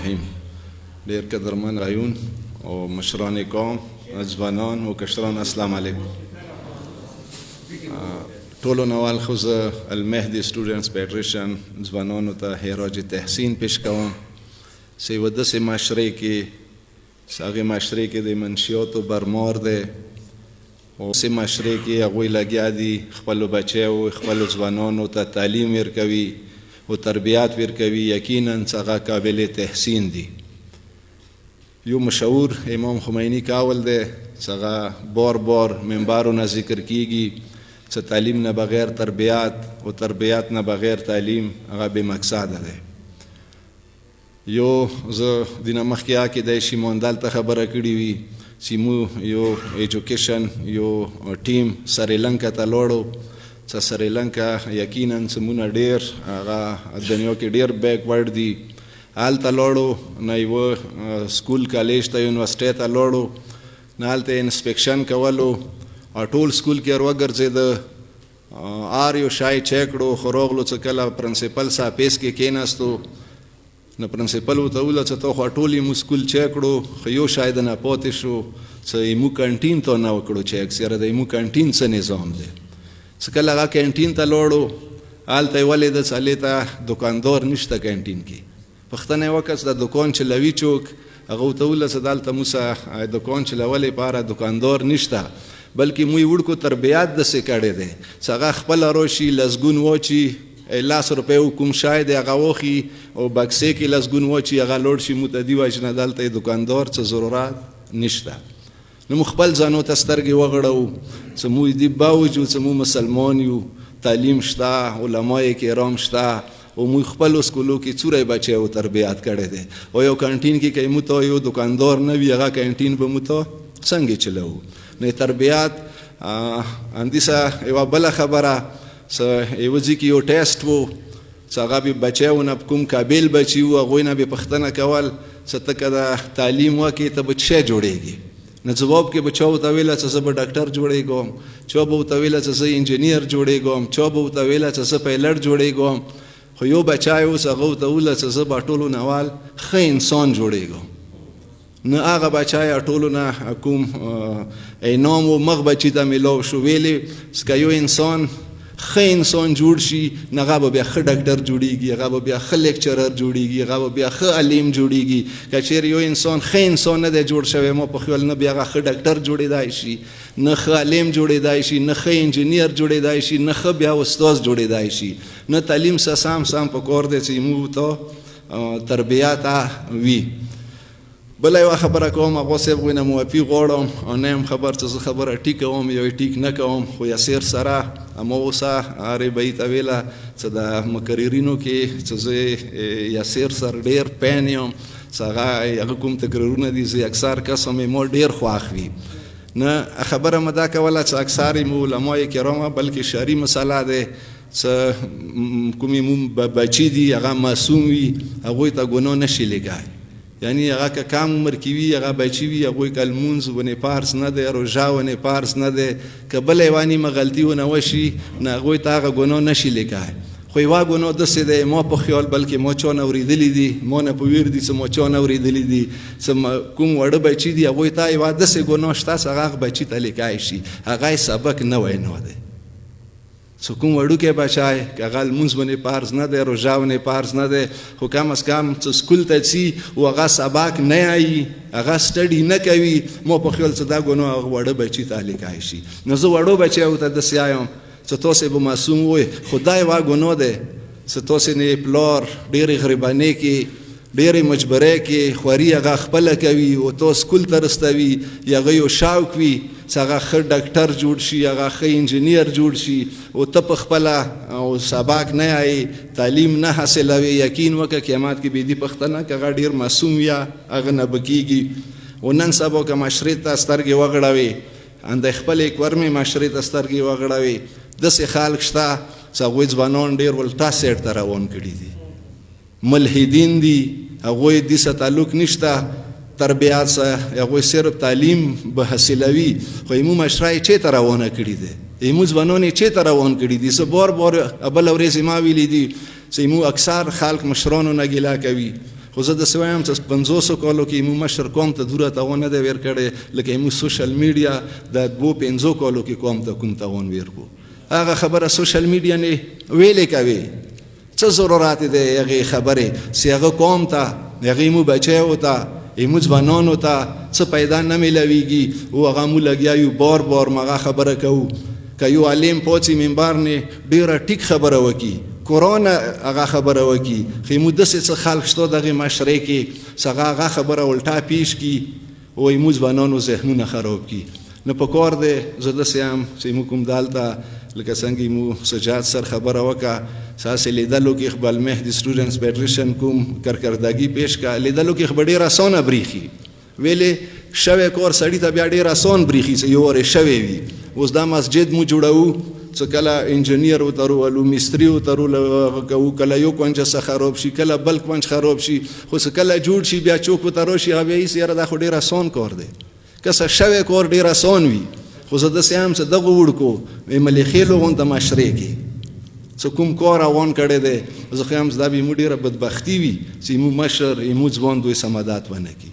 الرحیم. ډیر قدرمن رایون او مشران قوم، ځوانان او کشران، السلام علیکم. ټولو نوال خو زه المهدي سټوډنټس فیډریشن ځوانانو ته خراج تحسین پیش کوم چې یوه داسې معاشرې کې چې هغې معاشرې کې د منشیاتو برمار دی او داسې معاشرې کې هغوی لګیا دي خپلو بچیو خپلو ځوانانو ته تعلیم ورکوي او تربیات ورکوي، یقینا هغه قابل تحسین دي. یو مشهور امام خمینی قول دی چې هغه بار بار منبرونه ذکر کیږي چې تعلیم نه بغیر تربیات او تربیات نه بغیر تعلیم هغه بې مقصده دی. یو زه دینه مخکې کې د شي مون دلته خبره کړې وي چې مو یو ایجوکیشن یو ټیم سریلانکا ته لاړو چې سریلانکا یقینا زمونه ډیر هغه دنیا کې ډیر بیکورډ دي. هلته لاړو نه یوه سکول کالج ته یونیورسټۍ ته لاړو نه هلته انسپیکشن کولو ټول سکول کې وګرځېده یو شای چیک کړو خو راغلو چې کله پرنسپل صاحب پیس کې کېناستو نو پرنسپل ورته وویل چې ته خو ټول یې مو سکول چیک کړو خو یو شای د نه پاتې شو چې یمو کانټین ته نه وکړو چیک سره د یمو کانټین څه نظام دی. چې کله هغه کانټین ته لاړو هلته یې ولیده چې هلته دوکاندار نشته کانټین کې. پوښتنه یې وکړه چې د دوکان چلوي څوک؟ هغه ورته وویل چې دلته موږ دوکان چلولو لپاره دوکاندار نشته بلکې موږ وړکو تربیات داسې کړی دی چې هغه خپله راشي لسګون واچي 10 روپیو کوم شای دی هغه واخلي او بکسې کې لسګون واچي هغه لوړ شي موږ ته دي وایي چې نه دلته یې دوکاندار څه ضرورت نشته. نو موږ خپل ځانو ته سترګې وغړوو چې موږ دې باوجود چې موږ مسلمان یو، تعلیم شته، علمای کرام شته او موږ خپلو سکولو کې څوری بچیو تربیات کړی دی او یو کانټین کې که موږ ته یو دوکاندار نه وي هغه کانټین به موږ ته څنګه چلوو؟ نو تربیات همداسې یوه بله خبره چې یوه ځای کې یو ټیسټ و چې هغه به بچیو نه کوم قابل بچي وو هغوی نه به پوښتنه کول چې ته که د تعلیم وکړې ته به څه شی جوړېږي؟ نو جواب کې به چا ورته ویله چې زه به ډاکټر جوړېږم، چا به ورته ویله چې زه انجینیر جوړېږم، چا به ورته ویله چې زه پایلټ جوړېږم. خو یو بچی اوس هغه ورته وویله چې زه به ټولو نوال ښه انسان جوړېږم. نه هغه بچی ټولو نه کوم انعام و مغ بچي ته میلاو شو ویلې چې که یو انسان ښه انسان جوړ شي نو هغه به بیا ښه ډاکټر جوړېږي، هغه به بیا ښه لیکچرر جوړېږي، هغه به بیا ښه عالم جوړېږي. که چېرې یو انسان ښه انسان نه دی جوړ شوی ما په خیال نه بیا هغه ښه ډاکټر جوړېدای شي، نه ښه عالم جوړېدای شي، نه ښه انجینیر جوړېدای شي، نه ښه بیا استاد جوړېدای شي. نه تعلیم سه سم په کار دی چې موږ ته تربیات وي. بله یوه خبره کوم، هغه صاحب غوی نه موافي غواړم او نه یم خبر چې زه خبره ټیک کوم یا ټیک نه کوم. خو یاسر سره همه اوسه هرې به یې ته ویله چې د مقررینو کې چې زه یاسر سره ډېر پین یم چې هغه کوم تقریرونه دي زه اکثر قسم ما ډېر خوښ وي. نه خبره مې دا کوله چې اکثر یې علمای کرامه بلکې شرعي مسله دی چې کومې مو بچي دي هغه معصوم وي هغوی ته ګناه نشي لګای. یعنی هغه که کم عمر کې وي هغه بچي وي هغوی که لمونځ ونې پارس نه دی، روژه ونې پارس نه دی، که بله یوه نیمه غلطي ونه وشي نو هغوی ته هغه ګناه نشي لیکای. خو یوه ګناه داسې دی ما په خیال بلکې ما چا نه اورېدلي دي، ما نه په ویر دي چې ما چا نه اورېدلي دي چې کوم واړه بچي دي هغوی ته یوه داسې ګناه شته چې هغه بچي ته لیکای شي، هغه یې سبق نوی نه دی. چې کوم وړوکی بچی که هغه لمونځ ونې پارس نه دی، روژه ونې پارس نه دی، خو کم از کم چې سکول ته ځي او هغه سبق نه یایي، هغه سټډي نه کوي، ما په خیال چې دا ګناه هغه واړه بچي ته لیکای شي. نو زه وړو بچیو ته داسې وایم چې تاسې به معصوم وئ، خو دا یوه ګناه دی چې تاسې نه پلار ډېرې غریبانۍ کې ډېرې مجبورۍ کې خواري هغه خپله کوي او تا سکول ته رسوي، هغه یو شوق وي چې هغه ښه ډاکټر جوړ شي، هغه ښه انجینیر جوړ شي او ته په خپله او سبق نه یایې، تعلیم نه حاصلوي. یقین وکړه قیامت کې به دې پوښتنه که هغه ډېر معصوم یا هغه نه به کېږي. او نن سبا که معاشرې ته سترګې وغړوې د خپلې کورمې معاشرې ته سترګې وغړوې داسې خلک شته چې هغوی ځوانان ډېر ولټا سایډ ته روان کړي دي، ملحدین دي، هغوی دې سره تعلق نشته تربیات سره، هغوی صرف تعلیم به حاصلوي. خو زموږ معاشره یې چېرته روانه کړي دی، زموږ ځوانان یې چېرته روان کړي دي؟ زه بار بار بله ورځ ما ویلي دي چې زموږ اکثر خلک مشرانو نه ګیله کوي، خو زه داسې وایم چې 500 کالو کې زموږ مشر قوم ته دوره تاوان نه دی ویر کړی لکه زموږ سوشل میډیا د 2-5 کالو کې قوم ته کوم تاوان ویر کړو. هغه خبره سوشل میډیا نه ویلې کوي، څه ضرورت دی هغې خبرې چې هغه قوم ته هغې مو بچیو ته زموږ ځوانانو ته څه پیدا نه میلاویږي او هغه مو لګیا یو بار بار مغه خبره کوو. که یو عالم پاڅي منبر نه ډېره ټیک خبره وکړي، قرآن هغه خبره وکړي، خو زموږ داسې څه خلک شته دغې معاشرې کې چې هغه خبره الټا پیش کړي او زموږ ځوانانو ذهنونه خراب کړي. نو په کار دی زه داسې یم چې موږ کوم دلته لکه څنګه مو سجاد سر خبره وکړه ساسې لیدلو کې خپل مهدي سټوډنټس فیډریشن کوم کارکردګي پیش کړه، لیدلو کې خو ډېر اسانه بریښي، ویلې شوی کار سړي ته بیا ډېر اسان بریښي چې یو وارې شوی وي. اوس دا مسجد مو جوړوو چې کله انجینیر وترولو مستري وترولو کوو، کله یو کونج څه خراب شي، کله بل کونج خراب شي، خو چې کله جوړ شي بیا چوک وترو شي بیا یې یاره دا خو ډېر اسان کار دی. که څه شوی کار ډېر اسان وي، خو زه داسې یم چې دغه وړکو ملیخېلو غونته معاشرې کې څه کوم کار روان کړی دی، زه خو یم چې دا به زموږ ډېره بدبختي وي چې زموږ مشر زموږ ځوان دوی سمادات ونه کړي.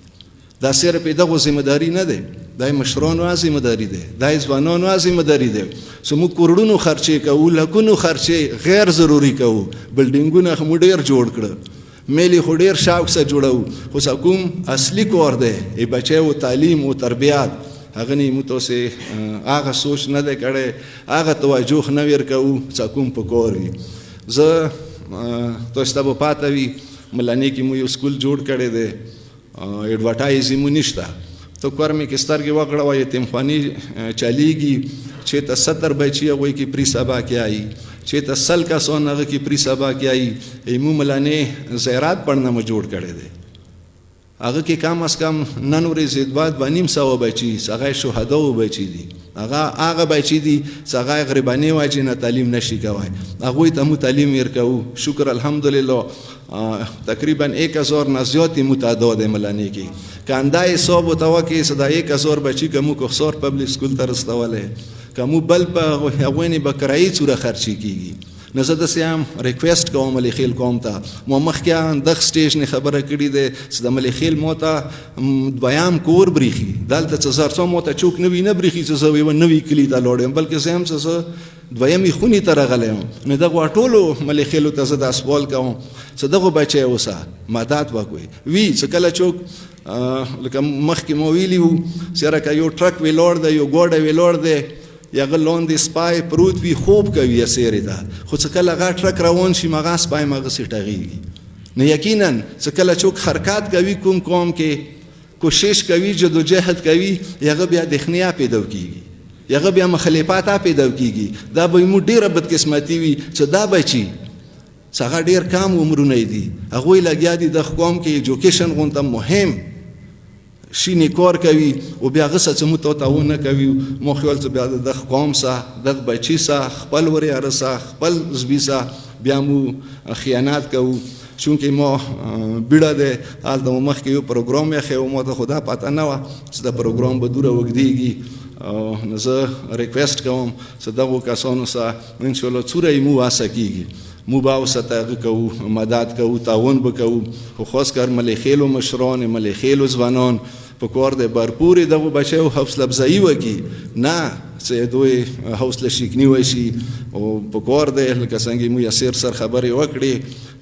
دا صرف دغه ذمهداري نه دی، دا مشرانو ذمهداري دی، دا ځوانانو ذمهداري دی چې موږ کروڑونو خرچې کوو، لکونو خرچې غیر ضروري کوو، بلډینګونه خو مو ډېر جوړ کړه، میلې خو ډېر شوق سره جوړوو، خو چې کوم اصلي کار دی ای بچیو تعلیم او تربیات هغه نه موږ تاسې هغه سوچ نه دی کړی، هغه توجه نه ورکوو چې کوم په کار وي. زه تاسو ته به پاته وي ملانې کې مو یو سکول جوړ کړی دی، ایډورټایز مو نشته، تو کور مې کې سترګې وغړوه یتیمخواني چلیږي، چې ته 70 بچي هغوی کې پرې سبا کې آئی، چې ته 100 کسان هغه کې پرې سبا کې آئی. ایمو ملانې زیرات پړنه مو جوړ کړی دی، هغه کې کم از کم نن ورځې بعد 200 بچي هغه شهداو بچي دي، هغه بچي دي چې هغه غریبانې وجې نه تعلیم نشي کوی، هغوی ته مو تعلیم ورکوو. شکر الحمدلله تقریبا 1000 نه زیاتې مو تعداد ملانې کې که انده حساب ورته وکړې چې دا 1000 بچي که مو کوخسار پبلیک سکول ته رسولی، که مو بل په هغوی نه به کرایي څوره خرچې کېږي. نو زه داسې هم ریکویسټ کوم ملیخیل قوم ته، ما مخکې دغه سټیج نه خبره کړې ده چې د ملیخیل ما ته دویم کور بریښي، دلته چې زر څو ما ته چوک نوي نه بریښي چې زه یوه نوي کلي ته لاړ یم، بلکې زه هم چې زه دویمې خونې ته راغلی یم. نو دغو ټولو ملیخیلو ته زه دا سوال کوم چې دغو بچی اوسه مدد وکړئ وي چې کله چوک لکه مخکې مو ویلي وو چې یاره که یو ټرک ویلاړ دی، یو ګاډی ویلاړ دی، یغه لاندې سپای پروت وي خوب کوي سیرې ده، خو چې کله هغه ټرک روان شي مغه سپای مغسې ټغېږي. نو یقینا چې کله څوک حرکت کوي کوم قوم کې کوشش کوي جدوجهد کوي، هغه بیا دښنیا پیدا کېږي، هغه بیا مخالفت پیدا کېږي. دا به مو ډېره بدقسمتي وي چې دا بچي چې هغه ډېر کم عمرونه دي هغوی لګیا دي د قوم کې ایجوکیشن غونته مهم شینی کار کوي او بیا هغه څه چې مو ته ونه کوي، مو خیال چې بیا د قوم سه د بچي سه خپل وریاره سه خپل زوی سه بیا مو خیانت کوو. چونکې ما بیړه دی هلته مو مخکې یو پروګرام یې ښی و، ما ته خو دا پته نه وه چې دا پروګرام به دوره اوږدېږي. نو زه ریکویسټ کوم چې دغو کسانو سه انشاءالله څوره یې مو واسه کېږي، مو به ورسته هغه کوو، مدد کوو، تعاون به کوو. خو خاص کر ملیخیلو مشران، ملیخیلو ځوانان په کار دی برپورې دغو بچیو حوصله افزایي وکړي، نه چې دوی حوصله شکني وشي. او په کار دی لکه څنګه مو یاسر سر خبرې وکړې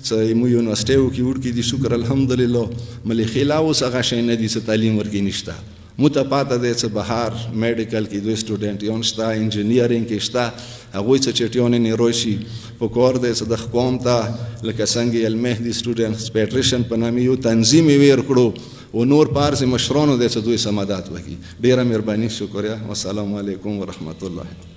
چې مو یونیورسټیو کې وړکي دي، شکر الحمدلله. ملیخیلا اوس هغه شی نه دي چې تعلیم ورکړي نشته، مو ته پاته دی چې بهر میډیکل کې دوی سټوډنټیان شته، انجینیرینګ کې شته، هغوی څه چټیانې نه راشي. په کار دی چې د قوم ته لکه څنګه المهدي سټوډنټس فیډریشن په نامې یو تنظیم یې ویر کړو او نور پارس مشرانو دی چې دوی سمادات وکړي. ډېره مهرباني، شکریه، والسلام علیکم ورحمت الله.